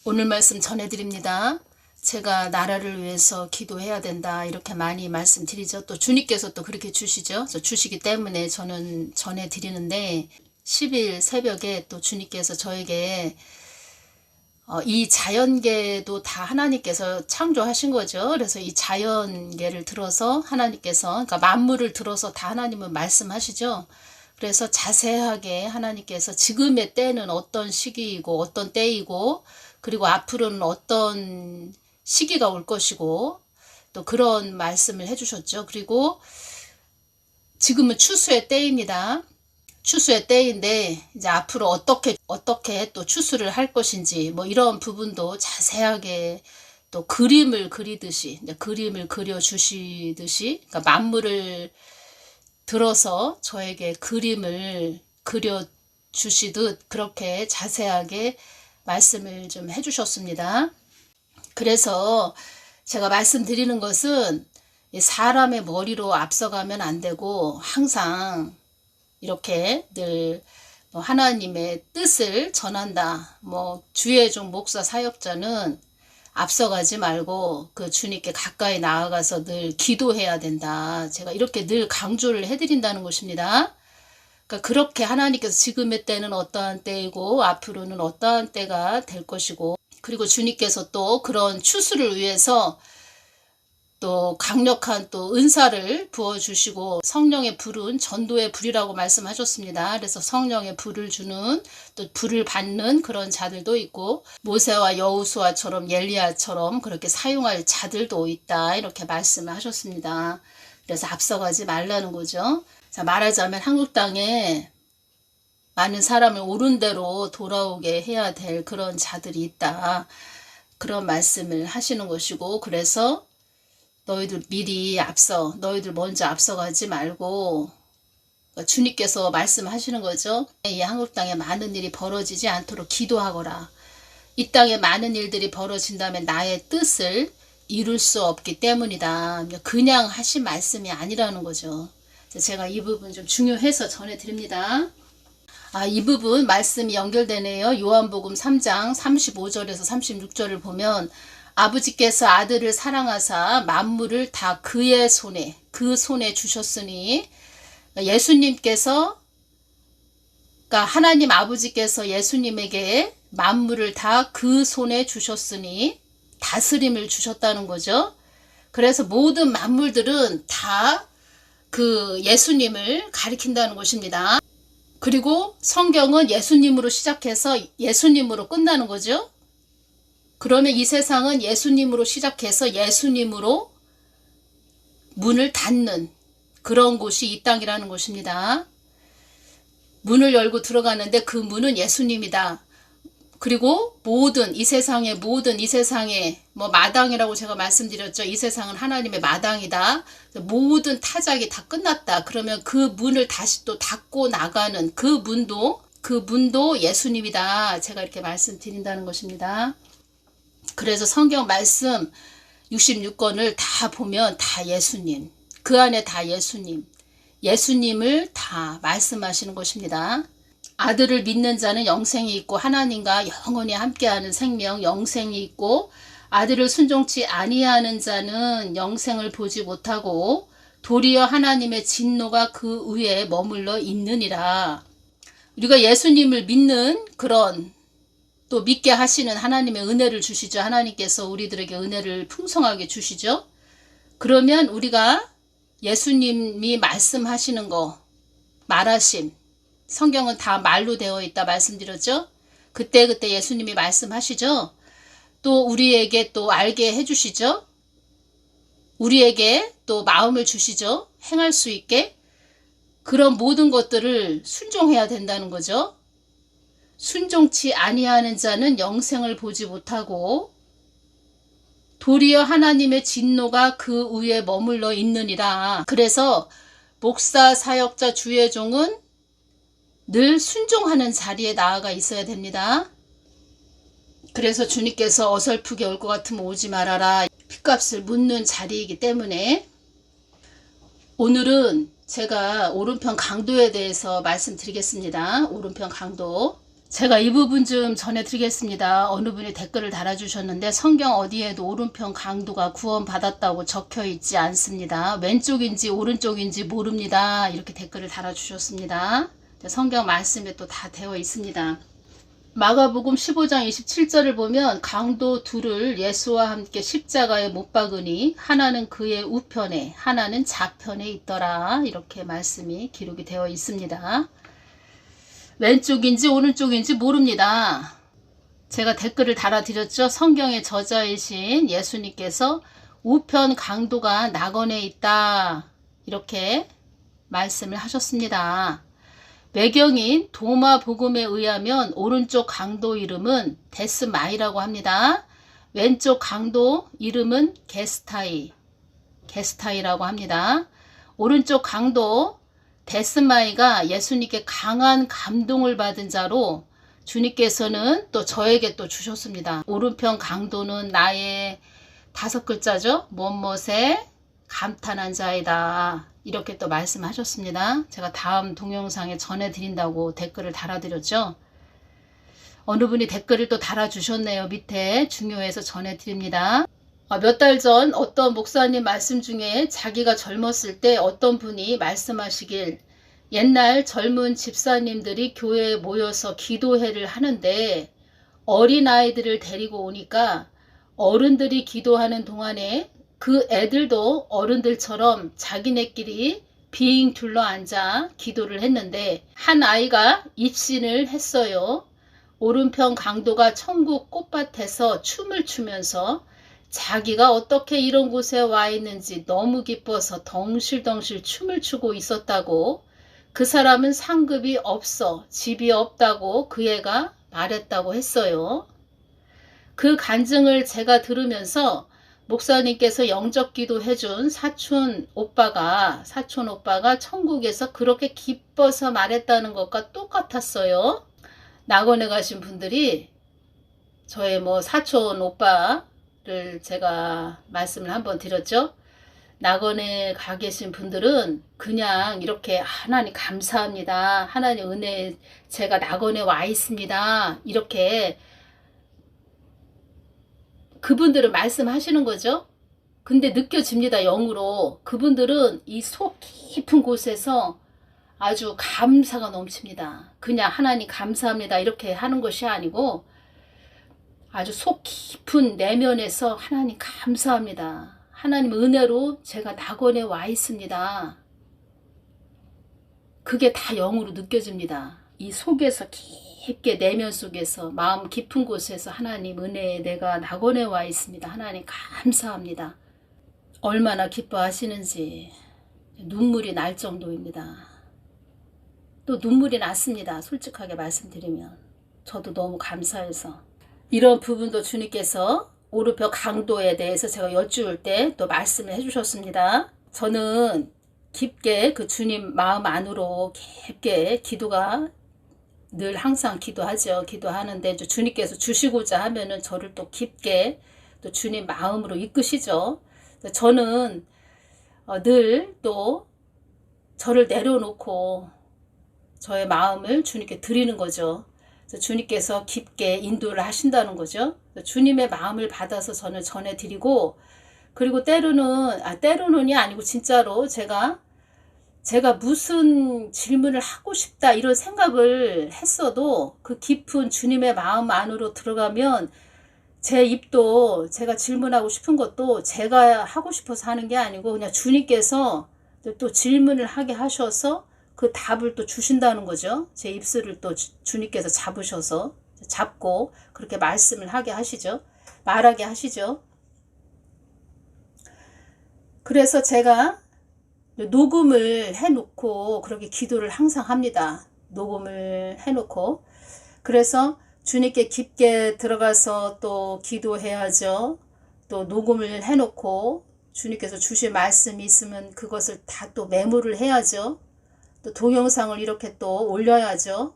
오늘 말씀 전해드립니다. 제가 나라를 위해서 기도해야 된다 이렇게 많이 말씀드리죠. 또 주님께서 또 그렇게 주시죠. 주시기 때문에 저는 전해드리는데 10일 새벽에 또 주님께서 저에게 이 자연계도 다 하나님께서 창조하신 거죠. 그래서 이 자연계를 들어서 하나님께서 그러니까 만물을 들어서 다 하나님은 말씀하시죠. 그래서 자세하게 하나님께서 지금의 때는 어떤 시기이고 어떤 때이고 그리고 앞으로는 어떤 시기가 올 것이고 또 그런 말씀을 해주셨죠. 그리고 지금은 추수의 때입니다. 추수의 때인데 이제 앞으로 어떻게 또 추수를 할 것인지 뭐 이런 부분도 자세하게 또 그림을 그리듯이 그림을 그려 주시듯이 그러니까 만물을 들어서 저에게 그림을 그려 주시듯 그렇게 자세하게 말씀을 좀 해주셨습니다. 그래서 제가 말씀드리는 것은 사람의 머리로 앞서가면 안 되고 항상 이렇게 늘 하나님의 뜻을 전한다. 주의 종 목사 사역자는 앞서가지 말고 그 주님께 가까이 나아가서 늘 기도해야 된다. 제가 이렇게 늘 강조를 해드린다는 것입니다. 그러니까 그렇게 하나님께서 지금의 때는 어떠한 때이고 앞으로는 어떠한 때가 될 것이고 그리고 주님께서 또 그런 추수를 위해서 또 강력한 또 은사를 부어주시고 성령의 불은 전도의 불이라고 말씀하셨습니다. 그래서 성령의 불을 주는 또 불을 받는 그런 자들도 있고 모세와 여호수아처럼 엘리야처럼 그렇게 사용할 자들도 있다 이렇게 말씀을 하셨습니다. 그래서 앞서가지 말라는 거죠. 자, 말하자면 한국 땅에 많은 사람을 옳은 대로 돌아오게 해야 될 그런 자들이 있다. 그런 말씀을 하시는 것이고 그래서 너희들 너희들 먼저 앞서가지 말고 주님께서 말씀하시는 거죠. 이 한국 땅에 많은 일이 벌어지지 않도록 기도하거라. 이 땅에 많은 일들이 벌어진다면 나의 뜻을 이룰 수 없기 때문이다. 그냥 하신 말씀이 아니라는 거죠. 제가 이 부분 좀 중요해서 전해드립니다. 이 부분 말씀이 연결되네요. 요한복음 3장 35절에서 36절을 보면 아버지께서 아들을 사랑하사 만물을 다 그 손에 주셨으니 예수님께서 그러니까 하나님 아버지께서 예수님에게 만물을 다 그 손에 주셨으니 다스림을 주셨다는 거죠. 그래서 모든 만물들은 다 그 예수님을 가리킨다는 것입니다. 그리고 성경은 예수님으로 시작해서 예수님으로 끝나는 거죠. 그러면 이 세상은 예수님으로 시작해서 예수님으로 문을 닫는 그런 곳이 이 땅이라는 것입니다. 문을 열고 들어가는데 그 문은 예수님이다. 그리고 이 세상의 마당이라고 제가 말씀드렸죠. 이 세상은 하나님의 마당이다. 모든 타작이 다 끝났다. 그러면 그 문을 다시 또 닫고 나가는 그 문도 예수님이다. 제가 이렇게 말씀드린다는 것입니다. 그래서 성경 말씀 66권을 다 보면 다 예수님, 그 안에 다 예수님을 다 말씀하시는 것입니다. 아들을 믿는 자는 영생이 있고 하나님과 영원히 함께하는 생명 영생이 있고 아들을 순종치 아니하는 자는 영생을 보지 못하고 도리어 하나님의 진노가 그 위에 머물러 있느니라. 우리가 예수님을 믿는 그런 또 믿게 하시는 하나님의 은혜를 주시죠. 하나님께서 우리들에게 은혜를 풍성하게 주시죠. 그러면 우리가 예수님이 말씀하시는 거 말하심 성경은 다 말로 되어 있다 말씀드렸죠. 그때 예수님이 말씀하시죠. 또 우리에게 또 알게 해주시죠. 우리에게 또 마음을 주시죠. 행할 수 있게. 그런 모든 것들을 순종해야 된다는 거죠. 순종치 아니하는 자는 영생을 보지 못하고 도리어 하나님의 진노가 그 위에 머물러 있느니라. 그래서 목사, 사역자, 주의 종은 늘 순종하는 자리에 나아가 있어야 됩니다. 그래서 주님께서 어설프게 올 것 같으면 오지 말아라. 핏값을 묻는 자리이기 때문에 오늘은 제가 오른편 강도에 대해서 말씀드리겠습니다. 오른편 강도. 제가 이 부분 좀 전해드리겠습니다. 어느 분이 댓글을 달아주셨는데 성경 어디에도 오른편 강도가 구원받았다고 적혀 있지 않습니다. 왼쪽인지 오른쪽인지 모릅니다. 이렇게 댓글을 달아주셨습니다. 성경 말씀에 또 다 되어 있습니다. 마가복음 15장 27절을 보면 강도 둘을 예수와 함께 십자가에 못 박으니 하나는 그의 우편에 하나는 좌편에 있더라. 이렇게 말씀이 기록이 되어 있습니다. 왼쪽인지 오른쪽인지 모릅니다. 제가 댓글을 달아드렸죠. 성경의 저자이신 예수님께서 우편 강도가 낙원에 있다. 이렇게 말씀을 하셨습니다. 외경인 도마복음에 의하면 오른쪽 강도 이름은 데스마이라고 합니다. 왼쪽 강도 이름은 게스타이라고 합니다. 오른쪽 강도 데스마이가 예수님께 강한 감동을 받은 자로 주님께서는 또 저에게 또 주셨습니다. 오른편 강도는 나의 5글자죠. 못못에 감탄한 자이다. 이렇게 또 말씀하셨습니다. 제가 다음 동영상에 전해드린다고 댓글을 달아드렸죠. 어느 분이 댓글을 또 달아주셨네요. 밑에 중요해서 전해드립니다. 몇 달 전 어떤 목사님 말씀 중에 자기가 젊었을 때 어떤 분이 말씀하시길 옛날 젊은 집사님들이 교회에 모여서 기도회를 하는데 어린아이들을 데리고 오니까 어른들이 기도하는 동안에 그 애들도 어른들처럼 자기네끼리 빙 둘러앉아 기도를 했는데 한 아이가 입신을 했어요. 오른편 강도가 천국 꽃밭에서 춤을 추면서 자기가 어떻게 이런 곳에 와 있는지 너무 기뻐서 덩실덩실 춤을 추고 있었다고. 그 사람은 상급이 없어 집이 없다고 그 애가 말했다고 했어요. 그 간증을 제가 들으면서 목사님께서 영접기도 해준 사촌 오빠가 천국에서 그렇게 기뻐서 말했다는 것과 똑같았어요. 낙원에 가신 분들이 저의 사촌 오빠를 제가 말씀을 한번 드렸죠. 낙원에 가 계신 분들은 그냥 이렇게 하나님 감사합니다. 하나님 은혜 제가 낙원에 와 있습니다. 이렇게 그분들은 말씀하시는 거죠. 근데 느껴집니다. 영으로. 그분들은 이 속 깊은 곳에서 아주 감사가 넘칩니다. 그냥 하나님 감사합니다. 이렇게 하는 것이 아니고 아주 속 깊은 내면에서 하나님 감사합니다. 하나님 은혜로 제가 낙원에 와 있습니다. 그게 다 영으로 느껴집니다. 이 속에서 깊게 내면 속에서 마음 깊은 곳에서 하나님 은혜에 내가 낙원에 와 있습니다. 하나님 감사합니다. 얼마나 기뻐하시는지 눈물이 날 정도입니다. 또 눈물이 났습니다. 솔직하게 말씀드리면 저도 너무 감사해서 이런 부분도 주님께서 오른편 강도에 대해서 제가 여쭈을 때 또 말씀을 해주셨습니다. 저는 깊게 그 주님 마음 안으로 깊게 기도가 늘 항상 기도하죠. 기도하는데 주님께서 주시고자 하면은 저를 또 깊게 또 주님 마음으로 이끄시죠. 저는 늘 또 저를 내려놓고 저의 마음을 주님께 드리는 거죠. 주님께서 깊게 인도를 하신다는 거죠. 주님의 마음을 받아서 저는 전해드리고 그리고 때로는이 아니고 진짜로 제가 무슨 질문을 하고 싶다 이런 생각을 했어도 그 깊은 주님의 마음 안으로 들어가면 제 입도 제가 질문하고 싶은 것도 제가 하고 싶어서 하는 게 아니고 그냥 주님께서 또 질문을 하게 하셔서 그 답을 또 주신다는 거죠. 제 입술을 또 주님께서 잡고 그렇게 말씀을 하게 하시죠. 말하게 하시죠. 그래서 제가 녹음을 해놓고 그렇게 기도를 항상 합니다. 녹음을 해놓고 그래서 주님께 깊게 들어가서 또 기도해야죠. 또 녹음을 해놓고 주님께서 주신 말씀이 있으면 그것을 다 또 메모를 해야죠. 또 동영상을 이렇게 또 올려야죠.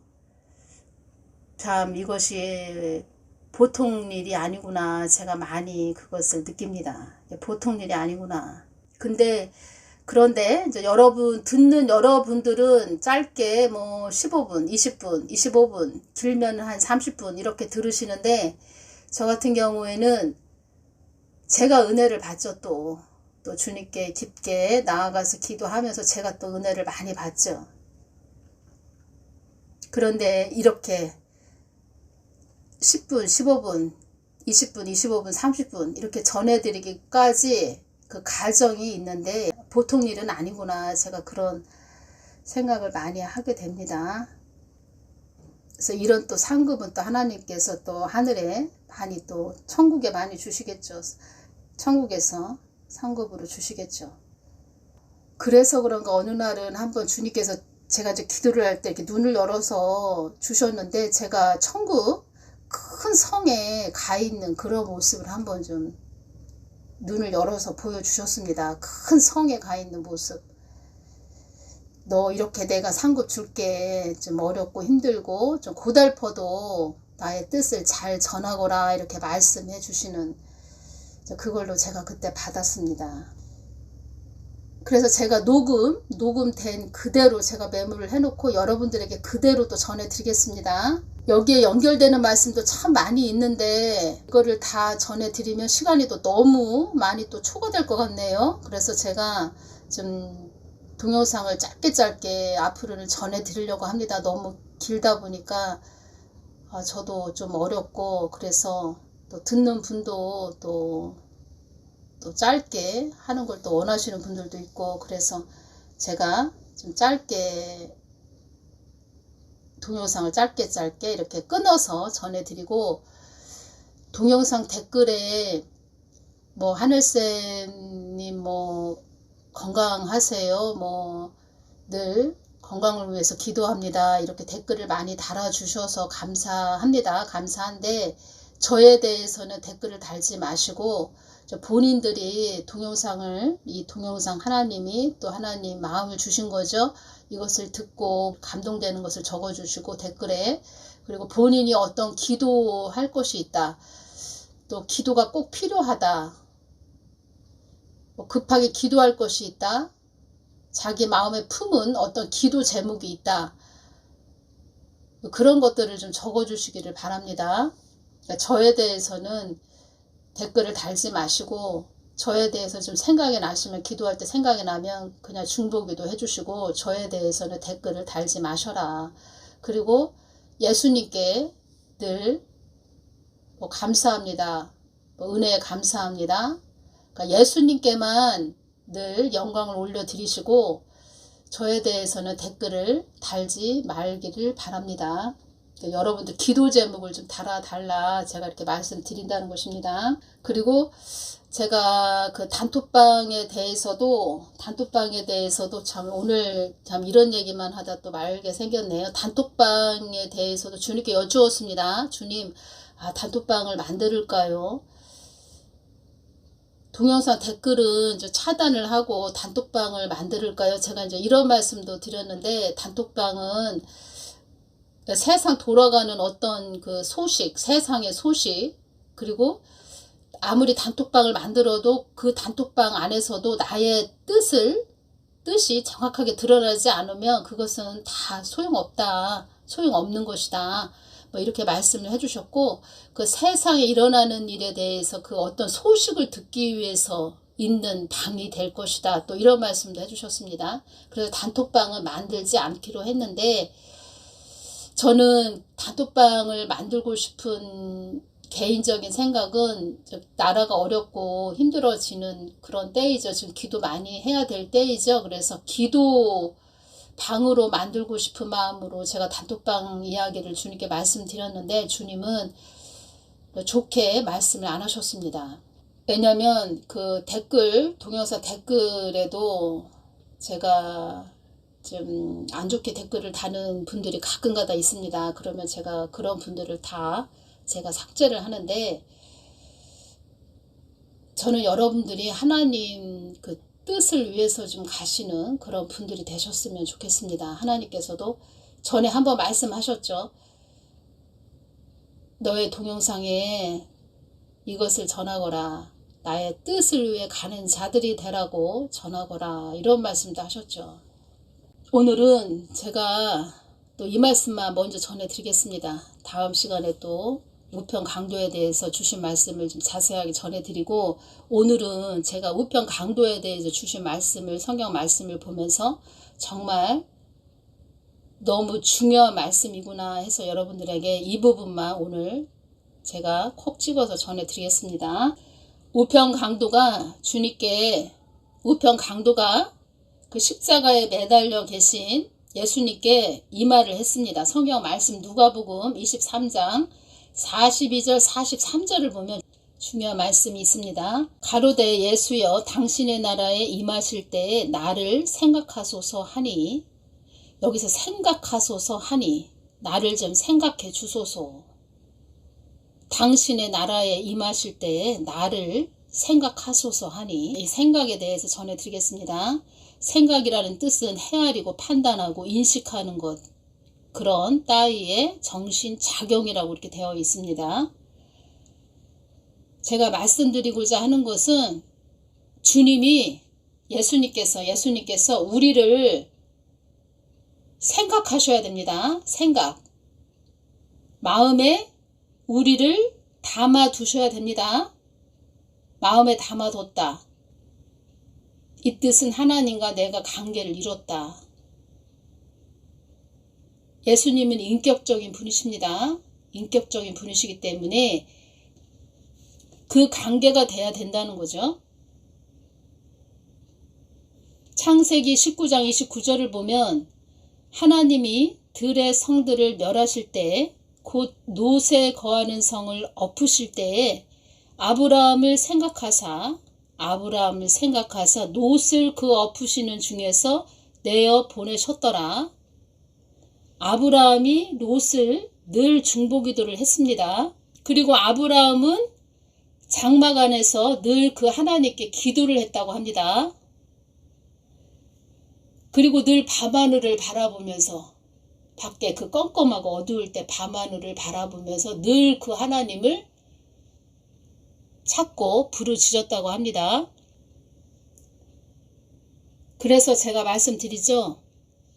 참 이것이 보통 일이 아니구나. 제가 많이 그것을 느낍니다. 보통 일이 아니구나. 근데 그런데 이제 듣는 여러분들은 짧게 뭐 15분, 20분, 25분, 길면 한 30분 이렇게 들으시는데, 저 같은 경우에는 제가 은혜를 받죠. 또 주님께 깊게 나아가서 기도하면서 제가 또 은혜를 많이 받죠. 그런데 이렇게 10분, 15분, 20분, 25분, 30분 이렇게 전해드리기까지 그 과정이 있는데 보통 일은 아니구나, 제가 그런 생각을 많이 하게 됩니다. 그래서 이런 또 상급은 또 하나님께서 또 하늘에 많이 또 천국에 많이 주시겠죠. 천국에서 상급으로 주시겠죠. 그래서 그런가 어느 날은 한번 주님께서 제가 이제 기도를 할 때 이렇게 눈을 열어서 주셨는데, 제가 천국 큰 성에 가 있는 그런 모습을 한번 좀 눈을 열어서 보여주셨습니다. 큰 성에 가 있는 모습. 너 이렇게 내가 상급 줄게. 좀 어렵고 힘들고 좀 고달퍼도 나의 뜻을 잘 전하거라, 이렇게 말씀해 주시는, 그걸로 제가 그때 받았습니다. 그래서 제가 녹음된 그대로 제가 메모를 해놓고 여러분들에게 그대로 또 전해드리겠습니다. 여기에 연결되는 말씀도 참 많이 있는데 이거를 다 전해드리면 시간이 또 너무 많이 또 초과될 것 같네요. 그래서 제가 좀 동영상을 짧게 앞으로는 전해드리려고 합니다. 너무 길다 보니까 저도 좀 어렵고, 그래서 또 듣는 분도 또 짧게 하는 걸 또 원하시는 분들도 있고, 그래서 제가 좀 짧게 동영상을 짧게 이렇게 끊어서 전해드리고, 동영상 댓글에 뭐 하늘쌤님 뭐 건강하세요, 뭐 늘 건강을 위해서 기도합니다, 이렇게 댓글을 많이 달아주셔서 감사합니다. 감사한데 저에 대해서는 댓글을 달지 마시고, 본인들이 이 동영상 하나님이 또 하나님 마음을 주신 거죠. 이것을 듣고 감동되는 것을 적어주시고 댓글에, 그리고 본인이 어떤 기도할 것이 있다, 또 기도가 꼭 필요하다, 뭐 급하게 기도할 것이 있다, 자기 마음에 품은 어떤 기도 제목이 있다, 그런 것들을 좀 적어주시기를 바랍니다. 그러니까 저에 대해서는 댓글을 달지 마시고, 저에 대해서 좀 생각이 나시면, 기도할 때 생각이 나면 그냥 중보기도 해주시고, 저에 대해서는 댓글을 달지 마셔라. 그리고 예수님께 늘 뭐 감사합니다, 뭐 은혜에 감사합니다, 그러니까 예수님께만 늘 영광을 올려드리시고, 저에 대해서는 댓글을 달지 말기를 바랍니다. 여러분들 기도 제목을 좀 달아달라, 제가 이렇게 말씀드린다는 것입니다. 그리고 제가 그 단톡방에 대해서도 참 오늘 참 이런 얘기만 하다 또 말게 생겼네요. 단톡방에 대해서도 주님께 여쭈었습니다. 주님, 단톡방을 만들까요? 동영상 댓글은 이제 차단을 하고 단톡방을 만들까요? 제가 이제 이런 말씀도 드렸는데, 단톡방은 세상 돌아가는 어떤 그 소식, 세상의 소식, 그리고 아무리 단톡방을 만들어도 그 단톡방 안에서도 나의 뜻이 정확하게 드러나지 않으면 그것은 다 소용없는 것이다, 뭐 이렇게 말씀을 해주셨고, 그 세상에 일어나는 일에 대해서 그 어떤 소식을 듣기 위해서 있는 방이 될 것이다, 또 이런 말씀도 해주셨습니다. 그래서 단톡방을 만들지 않기로 했는데, 저는 단톡방을 만들고 싶은 개인적인 생각은, 나라가 어렵고 힘들어지는 그런 때이죠. 지금 기도 많이 해야 될 때이죠. 그래서 기도 방으로 만들고 싶은 마음으로 제가 단톡방 이야기를 주님께 말씀드렸는데, 주님은 좋게 말씀을 안 하셨습니다. 왜냐면 그 동영상 댓글에도 제가 좀 안 좋게 댓글을 다는 분들이 가끔가다 있습니다. 그러면 제가 그런 분들을 다 제가 삭제를 하는데, 저는 여러분들이 하나님 그 뜻을 위해서 좀 가시는 그런 분들이 되셨으면 좋겠습니다. 하나님께서도 전에 한번 말씀하셨죠. 너의 동영상에 이것을 전하거라, 나의 뜻을 위해 가는 자들이 되라고 전하거라, 이런 말씀도 하셨죠. 오늘은 제가 또 이 말씀만 먼저 전해드리겠습니다. 다음 시간에 또 우편 강도에 대해서 주신 말씀을 좀 자세하게 전해드리고, 오늘은 제가 우편 강도에 대해서 주신 말씀을, 성경 말씀을 보면서 정말 너무 중요한 말씀이구나 해서 여러분들에게 이 부분만 오늘 제가 콕 찍어서 전해드리겠습니다. 우편 강도가 주님께, 우편 강도가 그 십자가에 매달려 계신 예수님께 이 말을 했습니다. 성경 말씀 누가복음 23장 42절 43절을 보면 중요한 말씀이 있습니다. 가로되 예수여 당신의 나라에 임하실 때에 나를 생각하소서 하니, 여기서 생각하소서 하니 나를 좀 생각해 주소서. 당신의 나라에 임하실 때에 나를 생각하소서 하니, 이 생각에 대해서 전해드리겠습니다. 생각이라는 뜻은 헤아리고 판단하고 인식하는 것, 그런 따위의 정신작용이라고 이렇게 되어 있습니다. 제가 말씀드리고자 하는 것은 주님이, 예수님께서 우리를 생각하셔야 됩니다. 생각. 마음에 우리를 담아 두셔야 됩니다. 마음에 담아뒀다. 이 뜻은 하나님과 내가 관계를 이뤘다. 예수님은 인격적인 분이십니다. 인격적인 분이시기 때문에 그 관계가 돼야 된다는 거죠. 창세기 19장 29절을 보면 하나님이 들의 성들을 멸하실 때, 곧 롯에 거하는 성을 엎으실 때에 아브라함을 생각하사 롯을 그 엎으시는 중에서 내어 보내셨더라. 아브라함이 롯을 늘 중보기도를 했습니다. 그리고 아브라함은 장막 안에서 늘 그 하나님께 기도를 했다고 합니다. 그리고 늘 밤하늘을 바라보면서, 밖에 그 껌껌하고 어두울 때 밤하늘을 바라보면서 늘 그 하나님을 찾고 부르짖었다고 합니다. 그래서 제가 말씀드리죠.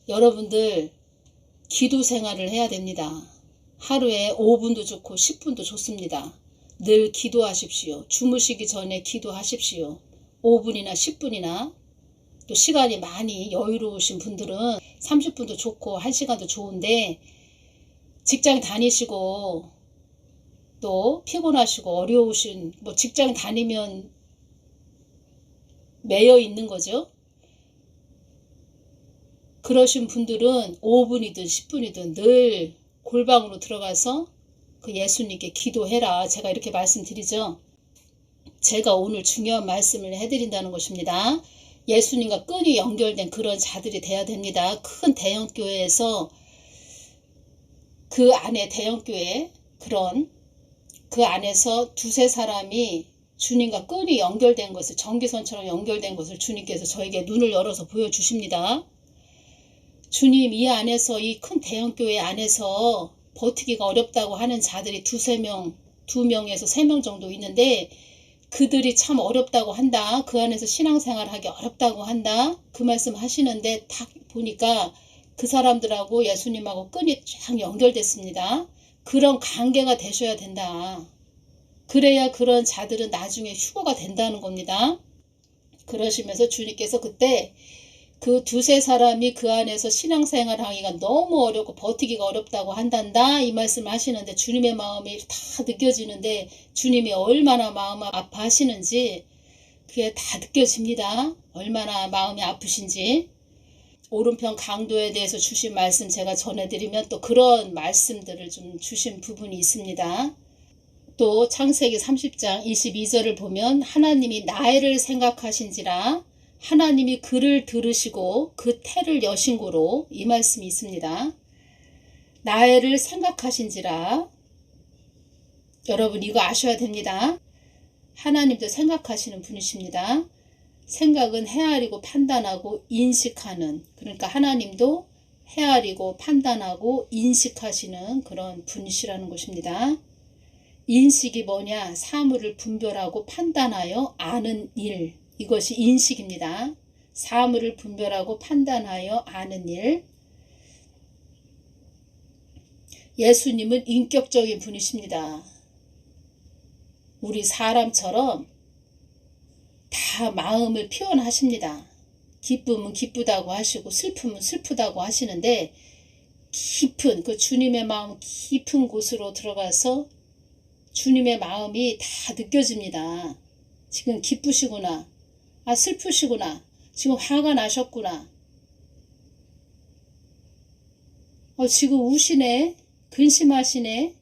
여러분들 기도 생활을 해야 됩니다. 하루에 5분도 좋고 10분도 좋습니다. 늘 기도하십시오. 주무시기 전에 기도하십시오. 5분이나 10분이나, 또 시간이 많이 여유로우신 분들은 30분도 좋고 1시간도 좋은데, 직장 다니시고 또 피곤하시고 어려우신, 직장 다니면 매여 있는 거죠. 그러신 분들은 5분이든 10분이든 늘 골방으로 들어가서 그 예수님께 기도해라. 제가 이렇게 말씀드리죠. 제가 오늘 중요한 말씀을 해드린다는 것입니다. 예수님과 끈이 연결된 그런 자들이 돼야 됩니다. 큰 대형교회에서 그 안에, 대형교회 그 안에서 두세 사람이 주님과 끈이 연결된 것을, 전기선처럼 연결된 것을 주님께서 저에게 눈을 열어서 보여주십니다. 주님, 이 안에서, 이 큰 대형교회 안에서 버티기가 어렵다고 하는 자들이 두세 명, 2명에서 3명 정도 있는데, 그들이 참 어렵다고 한다. 그 안에서 신앙생활하기 어렵다고 한다. 그 말씀 하시는데 딱 보니까 그 사람들하고 예수님하고 끈이 쫙 연결됐습니다. 그런 관계가 되셔야 된다. 그래야 그런 자들은 나중에 휴거가 된다는 겁니다. 그러시면서 주님께서 그때 그 두세 사람이 그 안에서 신앙생활 하기가 너무 어렵고 버티기가 어렵다고 한단다, 이 말씀을 하시는데, 주님의 마음이 다 느껴지는데, 주님이 얼마나 마음 아파하시는지 그게 다 느껴집니다. 얼마나 마음이 아프신지. 오른편 강도에 대해서 주신 말씀 제가 전해드리면 또 그런 말씀들을 좀 주신 부분이 있습니다. 또 창세기 30장 22절을 보면 하나님이 나를 생각하신지라 하나님이 그를 들으시고 그 태를 여신고로, 이 말씀이 있습니다. 나를 생각하신지라. 여러분 이거 아셔야 됩니다. 하나님도 생각하시는 분이십니다. 생각은 헤아리고 판단하고 인식하는, 그러니까 하나님도 헤아리고 판단하고 인식하시는 그런 분이시라는 것입니다. 인식이 뭐냐? 사물을 분별하고 판단하여 아는 일. 이것이 인식입니다. 사물을 분별하고 판단하여 아는 일. 예수님은 인격적인 분이십니다. 우리 사람처럼 다 마음을 표현하십니다. 기쁨은 기쁘다고 하시고 슬픔은 슬프다고 하시는데 깊은 그 주님의 마음 깊은 곳으로 들어가서 주님의 마음이 다 느껴집니다. 지금 기쁘시구나. 아, 슬프시구나. 지금 화가 나셨구나. 지금 우시네. 근심하시네.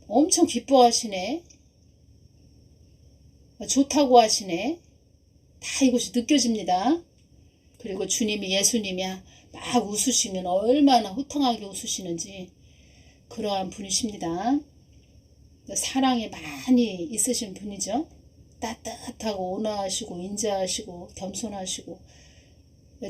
엄청 기뻐하시네. 좋다고 하시네. 다 이것이 느껴집니다. 그리고 주님이 예수님이 막 웃으시면 얼마나 호탕하게 웃으시는지 그러한 분이십니다. 사랑이 많이 있으신 분이죠. 따뜻하고 온화하시고 인자하시고 겸손하시고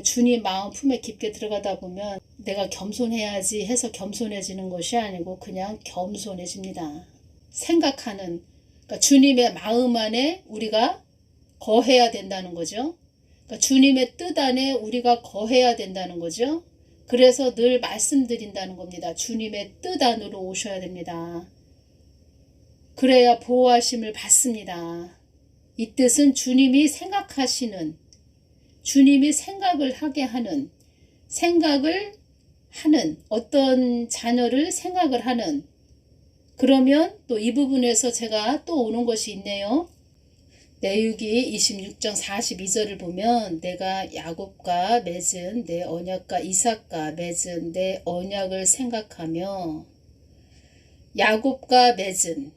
주님 마음 품에 깊게 들어가다 보면 내가 겸손해야지 해서 겸손해지는 것이 아니고 그냥 겸손해집니다. 생각하는 그러니까 주님의 마음 안에 우리가 거해야 된다는 거죠. 그러니까 주님의 뜻 안에 우리가 거해야 된다는 거죠. 그래서 늘 말씀드린다는 겁니다. 주님의 뜻 안으로 오셔야 됩니다. 그래야 보호하심을 받습니다. 이 뜻은 주님이 생각하시는, 주님이 생각을 하게 하는, 생각을 하는, 어떤 자녀를 생각을 하는, 그러면 또 이 부분에서 제가 또 오는 것이 있네요. 레위기 26장 42절을 보면 내가 야곱과 맺은 내 언약과 이삭과 맺은 내 언약을 생각하며 야곱과 맺은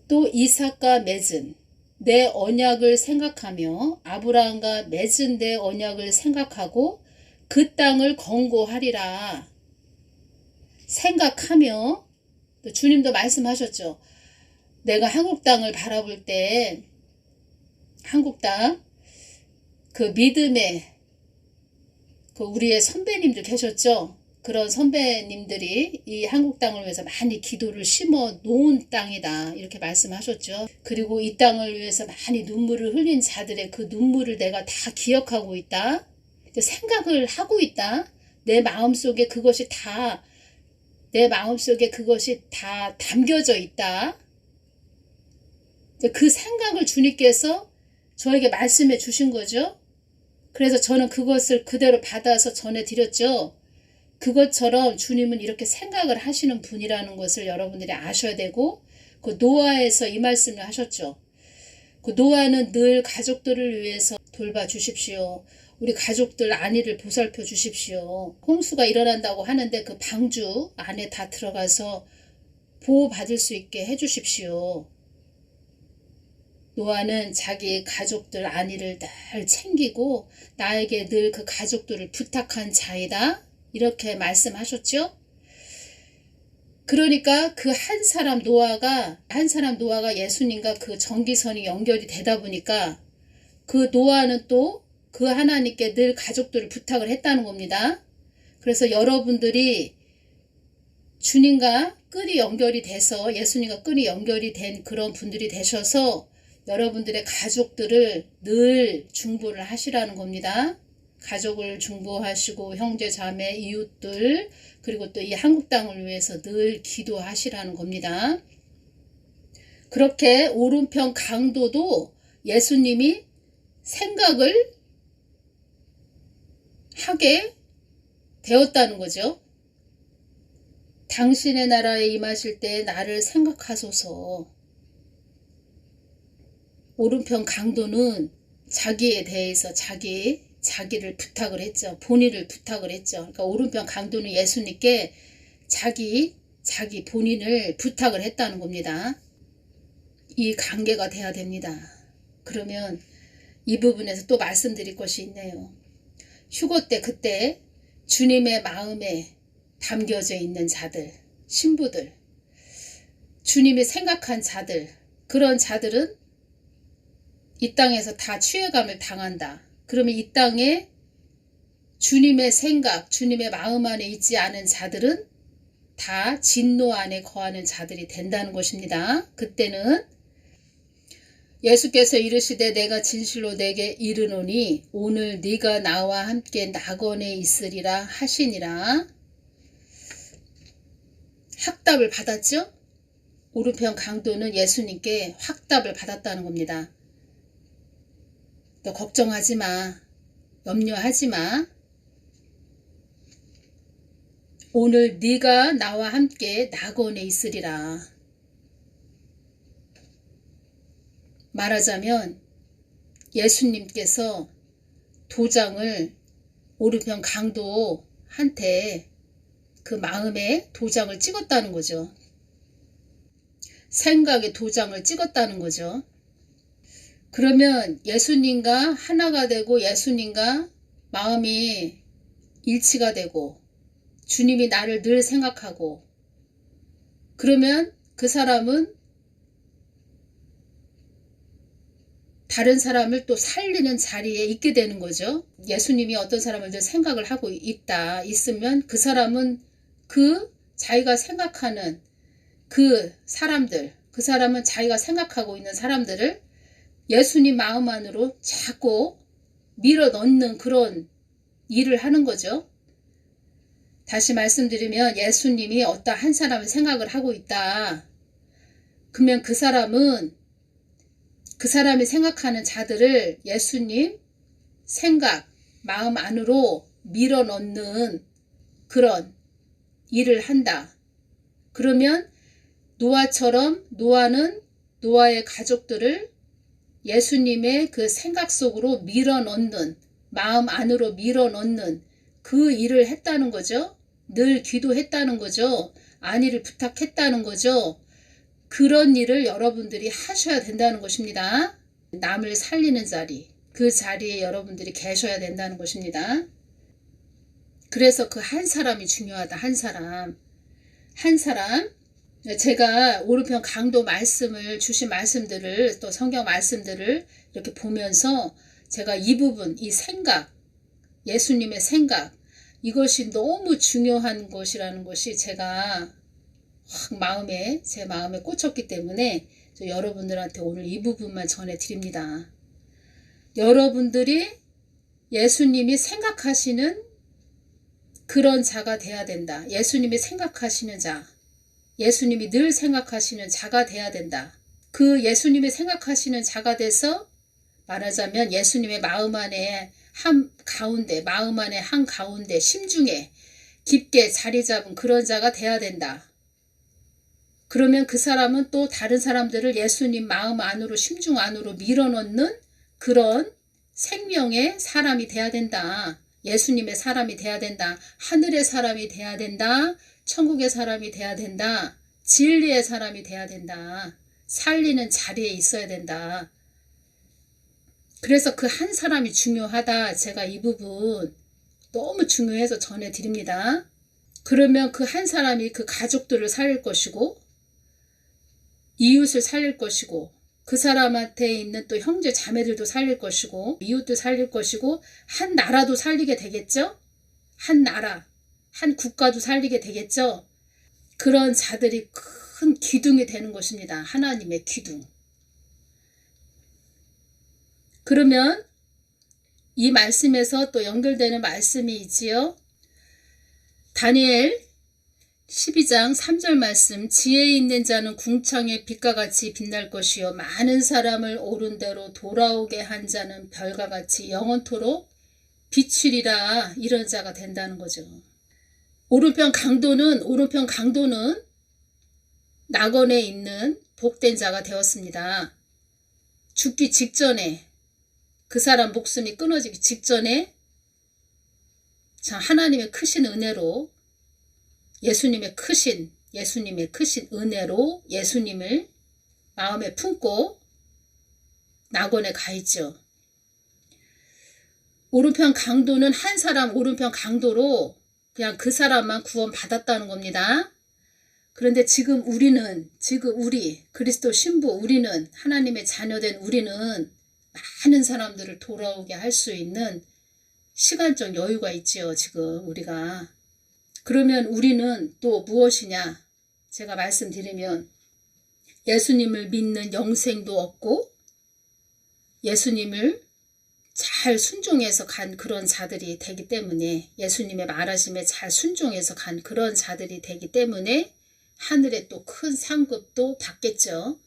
또 이삭과 맺은 내 언약을 생각하며 아브라함과 맺은 내 언약을 생각하고 그 땅을 권고하리라. 생각하며 또 주님도 말씀하셨죠. 내가 한국 땅을 바라볼 때 한국 땅 그 믿음의 그 우리의 선배님들 계셨죠. 그런 선배님들이 이 한국 땅을 위해서 많이 기도를 심어 놓은 땅이다 이렇게 말씀하셨죠. 그리고 이 땅을 위해서 많이 눈물을 흘린 자들의 그 눈물을 내가 다 기억하고 있다. 생각을 하고 있다. 내 마음속에 그것이 다 담겨져 있다. 그 생각을 주님께서 저에게 말씀해 주신 거죠. 그래서 저는 그것을 그대로 받아서 전해드렸죠. 그것처럼 주님은 이렇게 생각을 하시는 분이라는 것을 여러분들이 아셔야 되고 그 노아에서 이 말씀을 하셨죠. 그 노아는 늘 가족들을 위해서 돌봐주십시오. 우리 가족들 안위를 보살펴 주십시오. 홍수가 일어난다고 하는데 그 방주 안에 다 들어가서 보호받을 수 있게 해주십시오. 노아는 자기 가족들 안위를 늘 챙기고 나에게 늘 그 가족들을 부탁한 자이다. 이렇게 말씀하셨죠. 그러니까 그 한 사람 노아가 예수님과 그 전기선이 연결이 되다 보니까 그 노아는 또 그 하나님께 늘 가족들을 부탁을 했다는 겁니다. 그래서 여러분들이 주님과 끈이 연결이 돼서 예수님과 끈이 연결이 된 그런 분들이 되셔서 여러분들의 가족들을 늘 중보를 하시라는 겁니다. 가족을 중보하시고 형제 자매 이웃들 그리고 또 이 한국 땅을 위해서 늘 기도하시라는 겁니다. 그렇게 오른편 강도도 예수님이 생각을 하게 되었다는 거죠. 당신의 나라에 임하실 때 나를 생각하소서. 오른편 강도는 자기에 대해서 자기를 부탁을 했죠. 본인을 부탁을 했죠. 그러니까 오른편 강도는 예수님께 자기 본인을 부탁을 했다는 겁니다. 이 관계가 돼야 됩니다. 그러면 이 부분에서 또 말씀드릴 것이 있네요. 휴거 때 그때 주님의 마음에 담겨져 있는 자들, 신부들, 주님이 생각한 자들, 그런 자들은 이 땅에서 다 취해감을 당한다. 그러면 이 땅에 주님의 생각, 주님의 마음 안에 있지 않은 자들은 다 진노 안에 거하는 자들이 된다는 것입니다. 그때는 예수께서 이르시되 내가 진실로 내게 이르노니 오늘 네가 나와 함께 낙원에 있으리라 하시니라. 확답을 받았죠? 오른편 강도는 예수님께 확답을 받았다는 겁니다. 너 걱정하지 마. 염려하지 마. 오늘 네가 나와 함께 낙원에 있으리라. 말하자면 예수님께서 도장을 오른편 강도한테 그 마음에 도장을 찍었다는 거죠. 생각에 도장을 찍었다는 거죠. 그러면 예수님과 하나가 되고 예수님과 마음이 일치가 되고 주님이 나를 늘 생각하고 그러면 그 사람은 다른 사람을 또 살리는 자리에 있게 되는 거죠. 예수님이 어떤 사람을 늘 생각을 하고 있으면 그 사람은 그 자기가 생각하는 그 사람들, 그 사람은 자기가 생각하고 있는 사람들을 예수님 마음 안으로 자꾸 밀어 넣는 그런 일을 하는 거죠. 다시 말씀드리면 예수님이 어떤 한 사람을 생각을 하고 있다. 그러면 그 사람은 그 사람이 생각하는 자들을 예수님 생각, 마음 안으로 밀어 넣는 그런 일을 한다. 그러면 노아처럼 노아는 노아의 가족들을 예수님의 그 생각 속으로 밀어 넣는, 마음 안으로 밀어 넣는 그 일을 했다는 거죠. 늘 기도했다는 거죠. 안위를 부탁했다는 거죠. 그런 일을 여러분들이 하셔야 된다는 것입니다. 남을 살리는 자리, 그 자리에 여러분들이 계셔야 된다는 것입니다. 그래서 그 한 사람이 중요하다. 한 사람. 제가 오른편 강도 말씀을 주신 말씀들을 또 성경 말씀들을 이렇게 보면서 제가 이 부분, 이 생각, 예수님의 생각, 이것이 너무 중요한 것이라는 것이 제가 제 마음에 꽂혔기 때문에 여러분들한테 오늘 이 부분만 전해드립니다. 여러분들이 예수님이 생각하시는 그런 자가 돼야 된다. 예수님이 생각하시는 자, 예수님이 늘 생각하시는 자가 돼야 된다. 그 예수님이 생각하시는 자가 돼서 말하자면 예수님의 마음 안에 마음 안에 한가운데 심중에 깊게 자리 잡은 그런 자가 돼야 된다. 그러면 그 사람은 또 다른 사람들을 예수님 마음 안으로 심중 안으로 밀어넣는 그런 생명의 사람이 돼야 된다. 예수님의 사람이 돼야 된다. 하늘의 사람이 돼야 된다. 천국의 사람이 돼야 된다. 진리의 사람이 돼야 된다. 살리는 자리에 있어야 된다. 그래서 그 한 사람이 중요하다. 제가 이 부분 너무 중요해서 전해드립니다. 그러면 그 한 사람이 그 가족들을 살릴 것이고 이웃을 살릴 것이고 그 사람한테 있는 또 형제 자매들도 살릴 것이고 이웃도 살릴 것이고 한 나라도 살리게 되겠죠? 한 나라, 한 국가도 살리게 되겠죠? 그런 자들이 큰 기둥이 되는 것입니다. 하나님의 기둥. 그러면 이 말씀에서 또 연결되는 말씀이 있지요. 다니엘 12장 3절 말씀, 지혜 있는 자는 궁창의 빛과 같이 빛날 것이요 많은 사람을 옳은 대로 돌아오게 한 자는 별과 같이 영원토록 비추리라. 이런 자가 된다는 거죠. 오른편 강도는 낙원에 있는 복된 자가 되었습니다. 죽기 직전에, 그 사람 목숨이 끊어지기 직전에 하나님의 크신 은혜로 예수님의 크신 은혜로 예수님을 마음에 품고 낙원에 가 있죠. 오른편 강도는 한 사람 오른편 강도로 그냥 그 사람만 구원 받았다는 겁니다. 그런데 지금 우리 그리스도 신부 우리는 하나님의 자녀된 우리는 많은 사람들을 돌아오게 할 수 있는 시간적 여유가 있지요. 지금 우리가 그러면 우리는 또 무엇이냐? 제가 말씀드리면 예수님을 믿는 영생도 없고 예수님을 잘 순종해서 간 그런 자들이 되기 때문에, 예수님의 말하심에 잘 순종해서 간 그런 자들이 되기 때문에 하늘에 또 큰 상급도 받겠죠.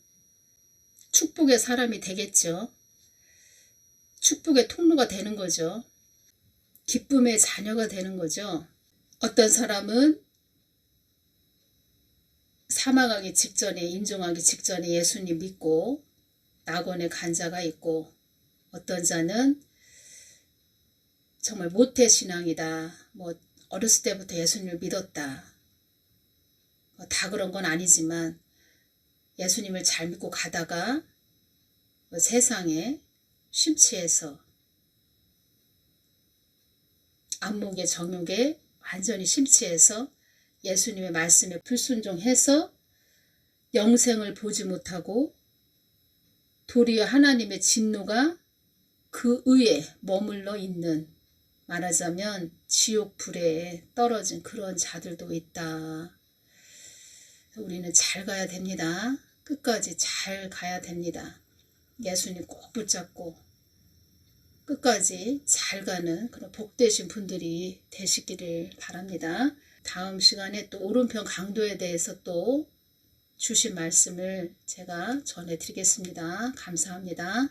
축복의 사람이 되겠죠. 축복의 통로가 되는 거죠. 기쁨의 자녀가 되는 거죠. 어떤 사람은 사망하기 직전에, 임종하기 직전에 예수님 믿고 낙원에 간 자가 있고, 어떤 자는 정말 모태신앙이다, 뭐 어렸을 때부터 예수님을 믿었다, 다 그런 건 아니지만 예수님을 잘 믿고 가다가 세상에 심취해서 안목에 정욕에 완전히 심취해서 예수님의 말씀에 불순종해서 영생을 보지 못하고 도리어 하나님의 진노가 그 의에 머물러 있는, 말하자면 지옥 불에 떨어진 그런 자들도 있다. 우리는 잘 가야 됩니다. 끝까지 잘 가야 됩니다. 예수님 꼭 붙잡고 끝까지 잘 가는 그런 복되신 분들이 되시기를 바랍니다. 다음 시간에 또 오른편 강도에 대해서 또 주신 말씀을 제가 전해드리겠습니다. 감사합니다.